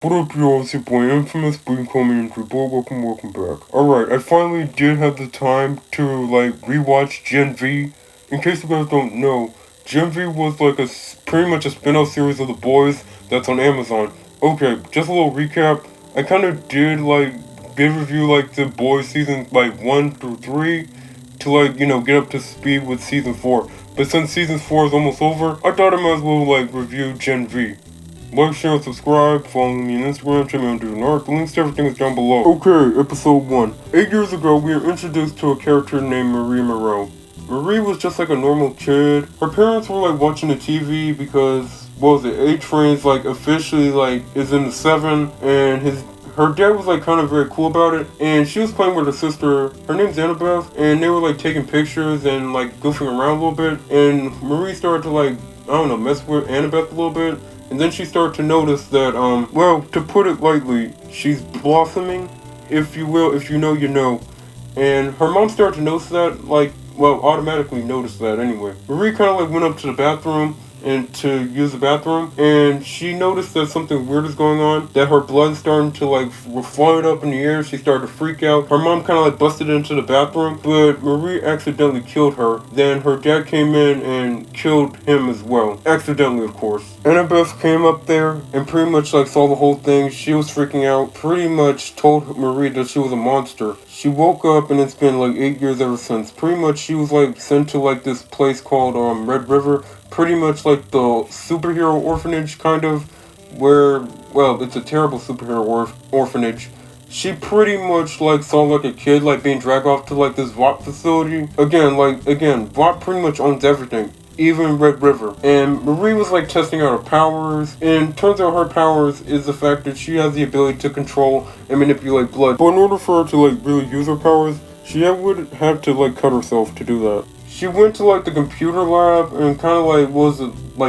What up, y'all? It's your boy Infamous, but you can call me Entry Boy. Welcome back. Alright, I finally did have the time to, rewatch Gen V. In case you guys don't know, Gen V was, pretty much a spin-off series of The Boys that's on Amazon. Okay, just a little recap. I kind of did, review, The Boys seasons, 1 through 3 to, get up to speed with season 4. But since season 4 is almost over, I thought I might as well, review Gen V. Like, share, and subscribe, follow me on Instagram, check me on Discord, the links to everything is down below. Okay, episode 1. 8 years ago, we were introduced to a character named Marie Moreau. Marie was just like a normal kid. Her parents were watching the TV because, A-Train's officially is in the 7, and her dad was kind of very cool about it, and she was playing with her sister. Her name's Annabeth, and they were taking pictures and goofing around a little bit, and Marie started to mess with Annabeth a little bit. And then she started to notice that, to put it lightly, she's blossoming, if you will, if you know, you know. And her mom started to notice that, automatically noticed that anyway. Marie kind of went up to the bathroom and to use the bathroom, and she noticed that something weird is going on, that her blood's starting to flying up in the air. She started to freak out. Her mom kind of busted into the bathroom, but Marie accidentally killed her. Then her dad came in and killed him as well, accidentally, of course. Annabeth came up there and pretty much saw the whole thing. She was freaking out, pretty much told Marie that she was a monster. She woke up, and it's been 8 years ever since. Pretty much she was sent to this place called Red River, pretty much the superhero orphanage kind of, where, it's a terrible superhero orphanage. She pretty much saw a kid being dragged off to this VOP facility. Again, VOP pretty much owns everything, even Red River. And Marie was testing out her powers, and turns out her powers is the fact that she has the ability to control and manipulate blood. But in order for her to really use her powers, she would have to cut herself to do that. She went to the computer lab and kind of was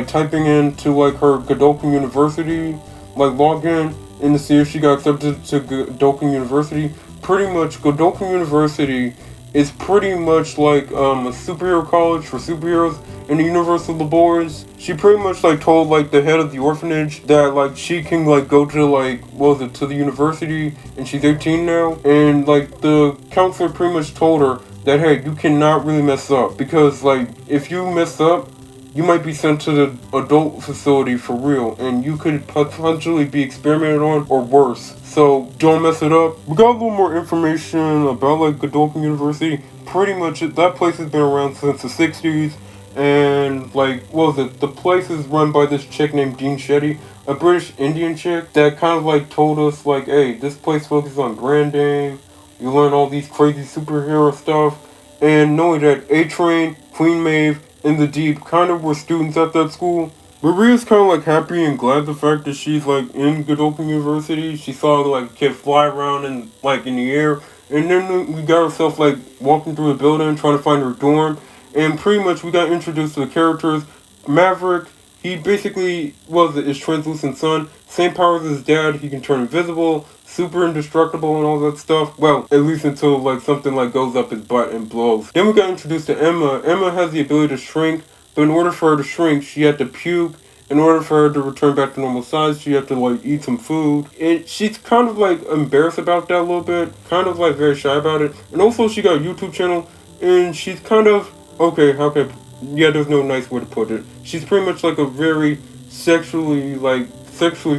typing into her Godolphin University login, and to see if she got accepted to Godolphin University. Pretty much Godolphin University is pretty much a superhero college for superheroes in the universe of the Boys. She pretty much told the head of the orphanage that she can go to to the university, and she's 18 now, and the counselor pretty much told her that, hey, you cannot really mess up, because if you mess up, you might be sent to the adult facility for real, and you could potentially be experimented on or worse. So don't mess it up. We got a little more information about Godolphin University. Pretty much that place has been around since the 60s, and the place is run by this chick named Dean Shetty, a British Indian chick that kind of told us hey, this place focuses on branding. You learn all these crazy superhero stuff. And knowing that A-Train, Queen Maeve, and The Deep kind of were students at that school, Maria's kind of happy and glad the fact that she's in Godolphin University. She saw a kid fly around in the air. And then we got ourselves walking through the building trying to find her dorm. And pretty much we got introduced to the characters. Maverick, he basically is translucent sun. Same powers as his dad. He can turn invisible, super indestructible, and all that stuff. Well, at least until something goes up his butt and blows. Then we got introduced to Emma. Emma has the ability to shrink, but in order for her to shrink, she had to puke. In order for her to return back to normal size, she had to eat some food. And she's kind of embarrassed about that a little bit, kind of very shy about it. And also she got a YouTube channel, and she's kind of, okay, how can there's no nice way to put it. She's pretty much a very sexually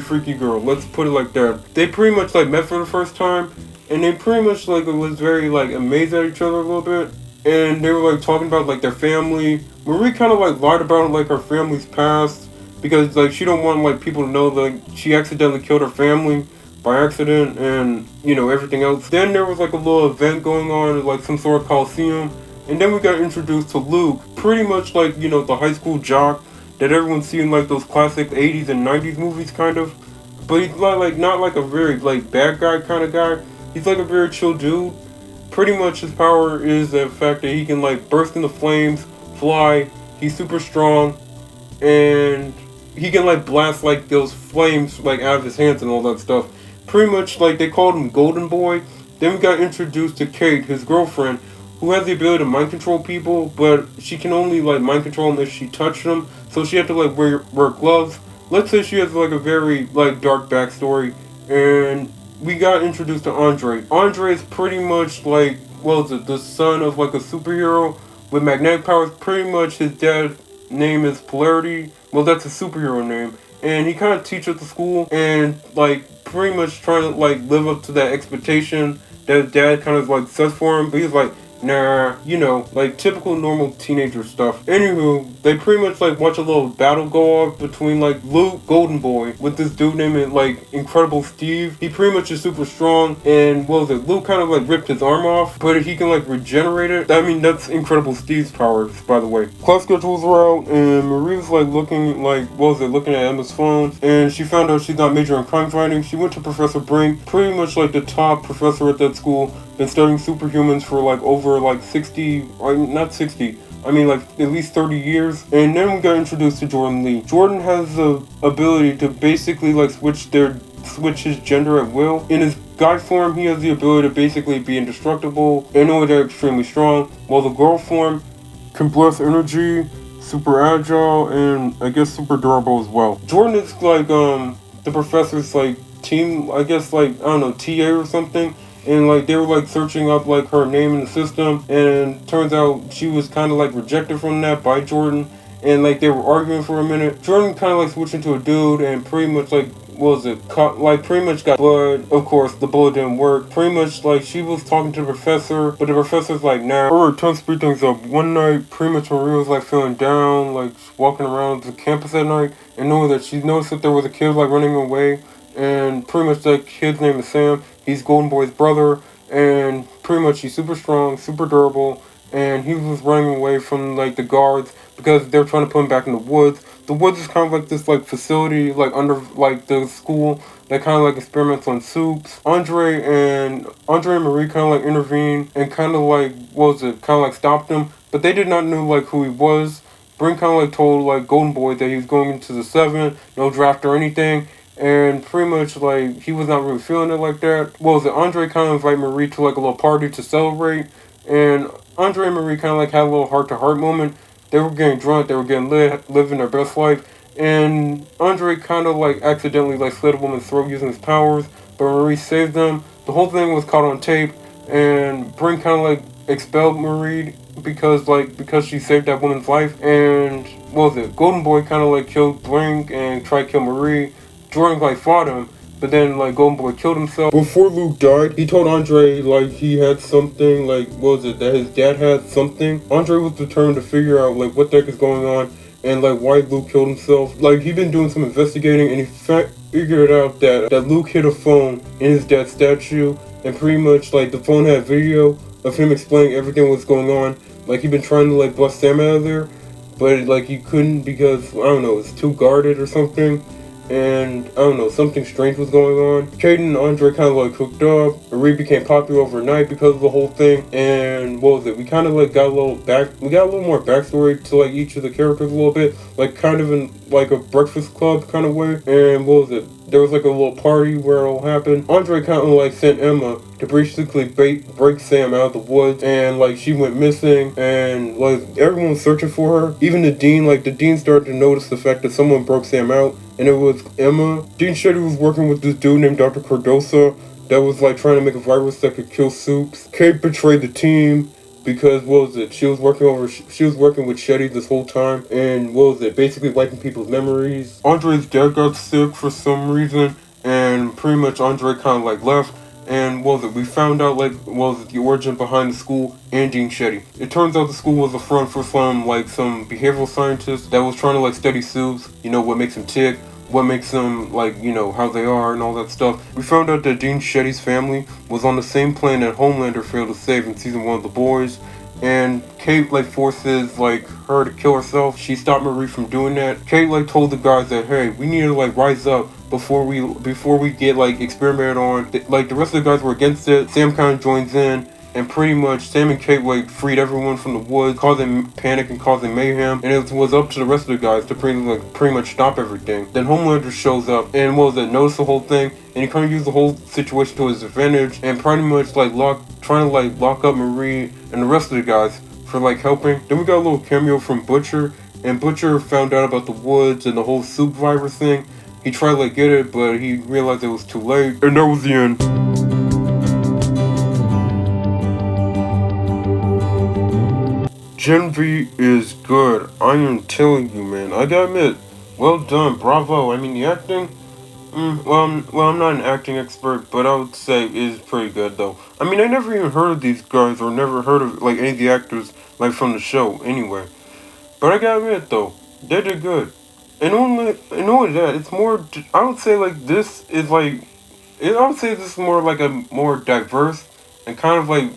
freaky girl. Let's put it like that. They pretty much met for the first time, and they pretty much was very amazed at each other a little bit. And they were talking about their family. Marie kind of lied about her family's past, because she don't want people to know that she accidentally killed her family by accident, and everything else. Then there was a little event going on at some sort of coliseum. And then we got introduced to Luke, pretty much the high school jock that everyone's seen those classic 80s and 90s movies kind of. But he's not a very bad guy kind of guy. He's a very chill dude. Pretty much his power is the fact that he can burst into flames, fly, he's super strong, and he can blast those flames out of his hands and all that stuff. Pretty much they called him Golden Boy. Then we got introduced to Kate, his girlfriend, who has the ability to mind control people, but she can only mind control them if she touched them. So she had to wear gloves let's say she has like a very like dark backstory, and we got introduced to Andre. Andre is pretty much like, well, the son of like a superhero with magnetic powers. Pretty much his dad's name is Polarity. Well, that's a superhero name, and he kind of teaches at the school, and like pretty much trying to like live up to that expectation that his dad kind of like sets for him. But he's like, nah, like typical normal teenager stuff. Anywho, they pretty much like watch a little battle go off between like Luke Golden Boy with this dude named like Incredible Steve. He pretty much is super strong, and what was it? Luke kind of like ripped his arm off, but he can like regenerate it. I mean, that's Incredible Steve's powers, by the way. Class schedules were out, and Marie was like looking like, what was it? Looking at Emma's phone, and she found out she's not majoring in crime fighting. She went to Professor Brink, pretty much like the top professor at that school. Been studying superhumans for like over like 60, or not 60, I mean like at least 30 years. And then we got introduced to Jordan Lee. Jordan has the ability to basically like switch his gender at will. In his guy form, he has the ability to basically be indestructible and know they're extremely strong, while the girl form can blast energy, super agile, and I guess super durable as well. Jordan is like the professor's like team, I guess like, I don't know, TA or something. And like they were like searching up like her name in the system, and turns out she was kind of like rejected from that by Jordan, and like they were arguing for a minute. Jordan kind of like switched into a dude, and pretty much like, what was it, like pretty much got blood. Of course the bullet didn't work. Pretty much like she was talking to the professor, but the professor's like, nah. Alright, time to speed things up. One night pretty much Maria was like feeling down, like walking around the campus at night, and knowing that she noticed that there was a kid like running away, and pretty much that kid's name is Sam. He's Golden Boy's brother, and pretty much he's super strong, super durable, and he was running away from like the guards because they're trying to put him back in the woods. The woods is kind of like this like facility like under like the school that kind of like experiments on soups. Andre and Marie kind of like intervened and kind of like, what was it, kind of like stopped him, but they did not know like who he was. Brink kind of like told like Golden Boy that he was going into the 7, no draft or anything. And pretty much, like, he was not really feeling it like that. What was it? Andre kind of invited Marie to, like, a little party to celebrate. And Andre and Marie kind of, like, had a little heart-to-heart moment. They were getting drunk. They were getting lit, living their best life. And Andre kind of, like, accidentally, like, slit a woman's throat using his powers. But Marie saved them. The whole thing was caught on tape. And Brink kind of, like, expelled Marie because she saved that woman's life. And, what was it? Golden Boy kind of, like, killed Brink and tried to kill Marie. Jordan like fought him, but then like Golden Boy killed himself. Before Luke died, he told Andre like he had something, like, what was it, that his dad had something. Andre was determined to figure out like what the heck is going on and like why Luke killed himself. Like he'd been doing some investigating, and he figured out that Luke hid a phone in his dad's statue, and pretty much like the phone had video of him explaining everything that was going on. Like he'd been trying to like bust Sam out of there, but like he couldn't because, I don't know, it's too guarded or something. And I don't know, something strange was going on. Caden and Andre kind of like hooked up. Marie became popular overnight because of the whole thing. And what was it? We kind of like got a little more backstory to like each of the characters a little bit, like kind of in like a Breakfast Club kind of way. And what was it? There was like a little party where it all happened. Andre kind of like sent Emma to basically break Sam out of the woods, and like she went missing, and like everyone was searching for her. Even the dean started to notice the fact that someone broke Sam out, and it was Emma. Dean Shetty was working with this dude named Dr. Cardosa that was like trying to make a virus that could kill soups. Kate betrayed the team because, what was it, she was working with Shetty this whole time, and what was it, basically wiping people's memories. Andre's dad got sick for some reason, and pretty much Andre kind of like left. And what was it, we found out like, what was it, the origin behind the school and Dean Shetty. It turns out the school was a front for some behavioral scientist that was trying to like study soups, what makes them tick, what makes them like, how they are and all that stuff. We found out that Dean Shetty's family was on the same plan that Homelander failed to save in season 1 of The Boys. And Kate like forces like her to kill herself. She stopped Marie from doing that. Kate like told the guys that, hey, we need to like rise up before we get like experimented on. Like the rest of the guys were against it. Sam kind of joins in, and pretty much Sam and Kate like freed everyone from the woods, causing panic and causing mayhem. And it was up to the rest of the guys to pretty much stop everything. Then Homelander shows up and noticed the whole thing, and he kind of used the whole situation to his advantage, and pretty much like trying to lock up Marie and the rest of the guys for like helping. Then we got a little cameo from Butcher, and Butcher found out about the woods and the whole soup virus thing. He tried to like get it, but he realized it was too late, and that was the end. Gen V is good. I am telling you, man. I gotta admit, well done, bravo. I mean, the acting. I'm not an acting expert, but I would say it is pretty good though. I mean, I never even heard of these guys or never heard of like any of the actors like from the show anyway. But I gotta admit though, they did good. And only that, it's more. I would say like this is like. I would say this is more like a more diverse and kind of like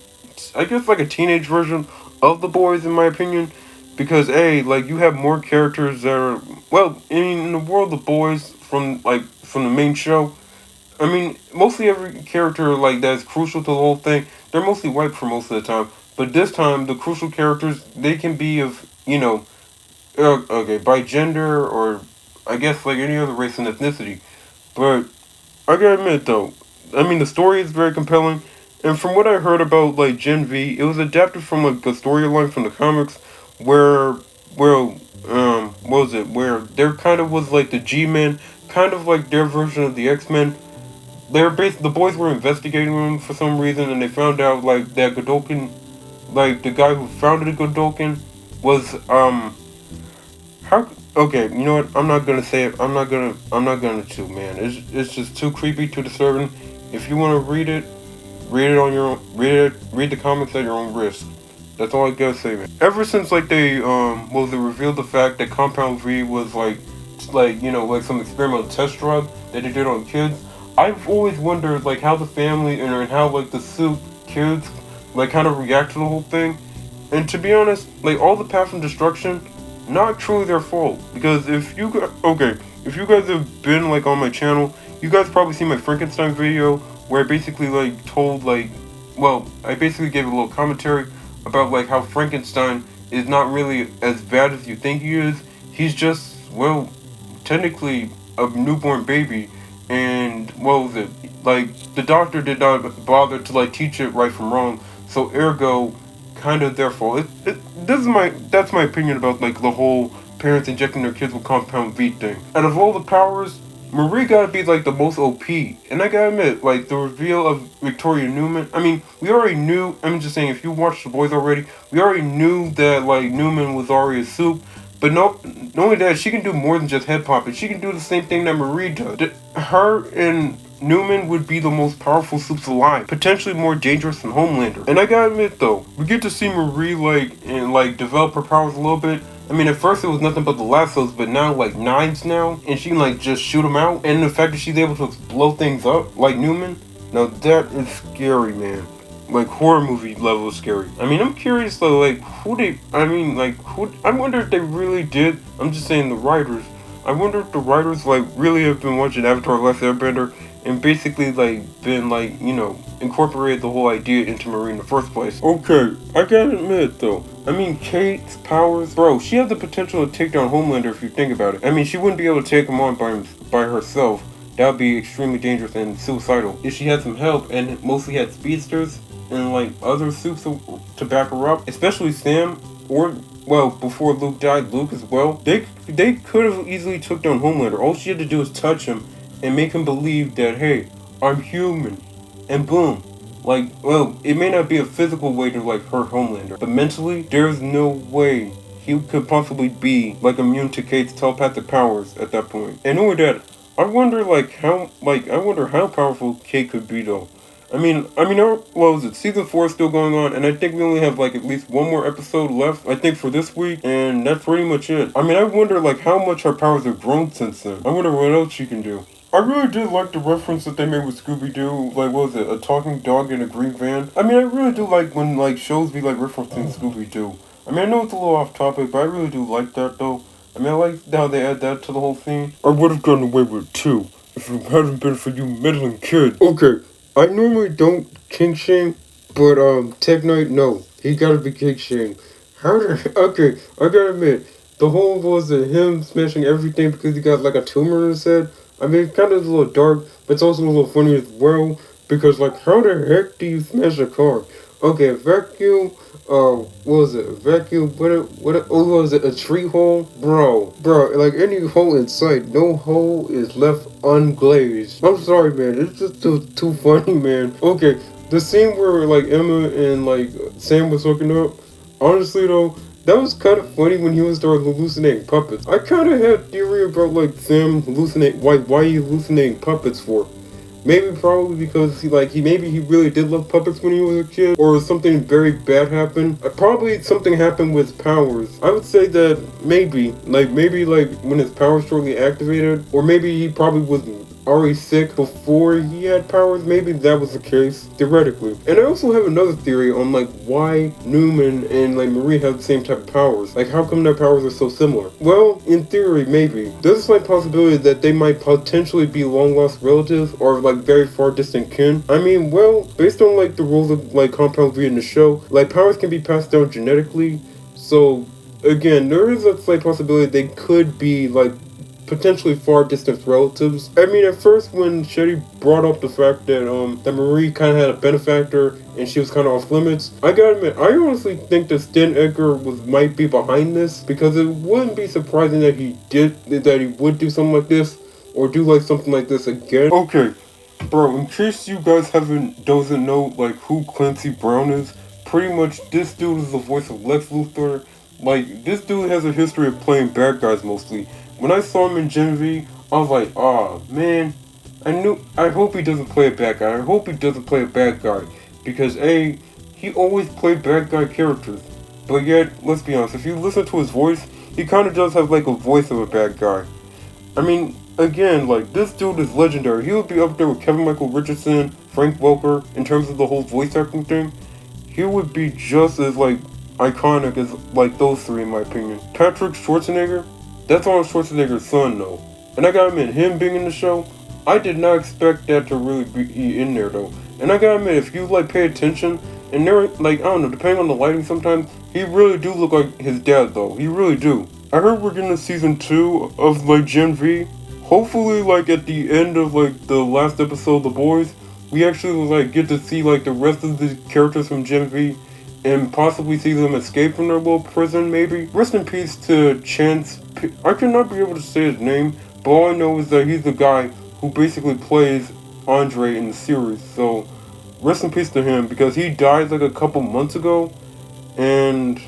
I guess like a teenage version of the boys in my opinion, because like you have more characters that are well in the world of boys from the main show. I mean, mostly every character like that's crucial to the whole thing, they're mostly white for most of the time. But this time, the crucial characters they can be of okay by gender or I guess like any other race and ethnicity. But I gotta admit though, I mean the story is very compelling, and from what I heard about like Gen V, it was adapted from like a storyline from the comics, where well what was it where there kind of was like the G Men, kind of like their version of the X Men. The boys were investigating them for some reason, and they found out like that Godolkin, like the guy who founded Godolkin, was how? Okay, you know what? I'm not gonna say it. I'm not gonna. I'm not gonna too, man. It's just too creepy, too disturbing. If you want to read it on your own. Read the comics at your own risk. That's all I gotta say, man. Ever since like they revealed the fact that Compound V was like like some experimental test drug that they did on kids. I've always wondered like how the family and how like the soup kids like kind of react to the whole thing. And to be honest, like all the path from destruction not truly their fault, because if you guys have been like on my channel, you guys probably seen my Frankenstein video where I basically like told like I basically gave a little commentary about like how Frankenstein is not really as bad as you think he is. He's just technically a newborn baby, and what was it like the doctor did not bother to like teach it right from wrong, so ergo kind of their fault. That's my opinion about like the whole parents injecting their kids with Compound V thing. Out of all the powers, Marie gotta be like the most OP. And I gotta admit, like the reveal of Victoria Newman. I mean, we already knew. I'm just saying, if you watched The Boys already, we already knew that like Newman was already a soup. But not only that, she can do more than just head popping. She can do the same thing that Marie does. Her and Newman would be the most powerful soups alive, potentially more dangerous than Homelander. And I gotta admit though, we get to see Marie like develop her powers a little bit. I mean, at first it was nothing but the lassos, but now like knives now, and she can like just shoot them out. And the fact that she's able to blow things up like Newman, now that is scary, man. Like horror movie level scary. I mean, I'm curious though, like I wonder if they really did. I'm just saying the writers. I wonder if the writers like really have been watching Avatar: Last Airbender and basically like been like incorporated the whole idea into Marie in the first place. Okay, I gotta admit though, I mean Kate's powers, bro, she has the potential to take down Homelander if you think about it. I mean, she wouldn't be able to take him on by herself. That would be extremely dangerous and suicidal. If she had some help and mostly had speedsters and like other suits to back her up, especially Sam or before Luke died, Luke as well. They could have easily took down Homelander. All she had to do is touch him and make him believe that, hey, I'm human, and boom. Like, it may not be a physical way to like hurt Homelander, but mentally, there's no way he could possibly be like immune to Kate's telepathic powers at that point. And only that, I wonder how powerful Kate could be though. What was it? Season 4 is still going on, and I think we only have like at least one more episode left, I think, for this week, and that's pretty much it. I mean, I wonder like how much her powers have grown since then. I wonder what else she can do. I really did like the reference that they made with Scooby-Doo, like, what was it, a talking dog in a green van? I mean, I really do like when, like, shows be, like, referencing Scooby-Doo. I mean, I know it's a little off topic, but I really do like that, though. I mean, I like how they add that to the whole thing. I would have gotten away with it, too, if it hadn't been for you meddling kids. Okay, I normally don't kink shame, but, Tech Knight, no. He gotta be kink shamed. Okay, I gotta admit, the whole was him smashing everything because he got, like, a tumor in his head. I mean, it's kind of a little dark, but it's also a little funny as well. Because, like, how the heck do you smash a car? Okay, vacuum, what was it? Vacuum, what was it? A tree hole? Bro, like any hole in sight, no hole is left unglazed. I'm sorry, man, it's just too funny, man. Okay, the scene where, like, Emma and, like, Sam was hooking up, honestly, though, that was kind of funny when he was started hallucinating puppets. I kind of had theory about, like, Sam why he hallucinating puppets for. Maybe probably because maybe he really did love puppets when he was a kid, or something very bad happened. Probably something happened with his powers. I would say that maybe when his powers shortly activated, or maybe he probably was already sick before he had powers. Maybe that was the case, theoretically. And I also have another theory on like why Newman and like Marie have the same type of powers. Like how come their powers are so similar? Well, in theory, maybe. There's a slight possibility that they might potentially be long lost relatives or like very far distant kin. I mean, well, based on like the rules of like Compound V in the show, like powers can be passed down genetically. So again, there is a slight possibility they could be like potentially far distant relatives. I mean, at first when Shetty brought up the fact that Marie kind of had a benefactor and she was kind of off limits, I gotta admit, I honestly think that Stan Edgar might be behind this, because it wouldn't be surprising that he would do something like this or do like something like this again. Okay, bro, in case you guys doesn't know like who Clancy Brown is, pretty much this dude is the voice of Lex Luthor. Like, this dude has a history of playing bad guys mostly. When I saw him in Gen V, I was like, "Aw, man, I hope he doesn't play a bad guy. I hope he doesn't play a bad guy." Because A, he always played bad guy characters. But yet, let's be honest, if you listen to his voice, he kind of does have like a voice of a bad guy. I mean, again, like, this dude is legendary. He would be up there with Kevin Michael Richardson, Frank Welker, in terms of the whole voice acting thing. He would be just as, like, iconic as, like, those three, in my opinion. Patrick Schwarzenegger, that's Arnold Schwarzenegger's son, though. And I gotta admit, him being in the show, I did not expect that to really be in there, though. And I gotta admit, if you, like, pay attention, and they're, like, I don't know, depending on the lighting sometimes, he really do look like his dad, though. He really do. I heard we're getting a season 2 of, like, Gen V. Hopefully, like, at the end of, like, the last episode of The Boys, we actually, like, get to see, like, the rest of the characters from Gen V and possibly see them escape from their little prison, maybe. Rest in peace to Chance. I cannot be able to say his name, but all I know is that he's the guy who basically plays Andre in the series. So, rest in peace to him, because he died, like, a couple months ago, and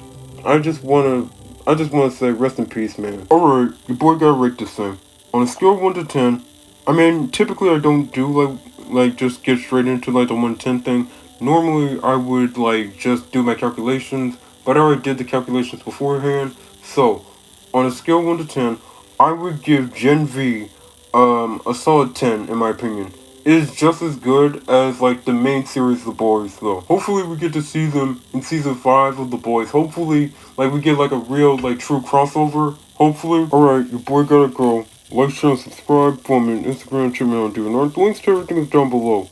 I just want to say rest in peace, man. Alright, your boy got rate this thing. On a scale of 1 to 10, I mean, typically I don't do, like just get straight into, like, the 1 to 10 thing. Normally, I would, like, just do my calculations, but I already did the calculations beforehand. So, on a scale of 1 to 10, I would give Gen V, a solid 10, in my opinion. It is just as good as, like, the main series of The Boys, though. Hopefully we get to see them in Season 5 of The Boys. Hopefully, like, we get, like, a real, like, true crossover. Hopefully. Alright, your boy gotta go. Like, share, and subscribe. Follow me on Instagram, check me out on DNR. The links to everything is down below.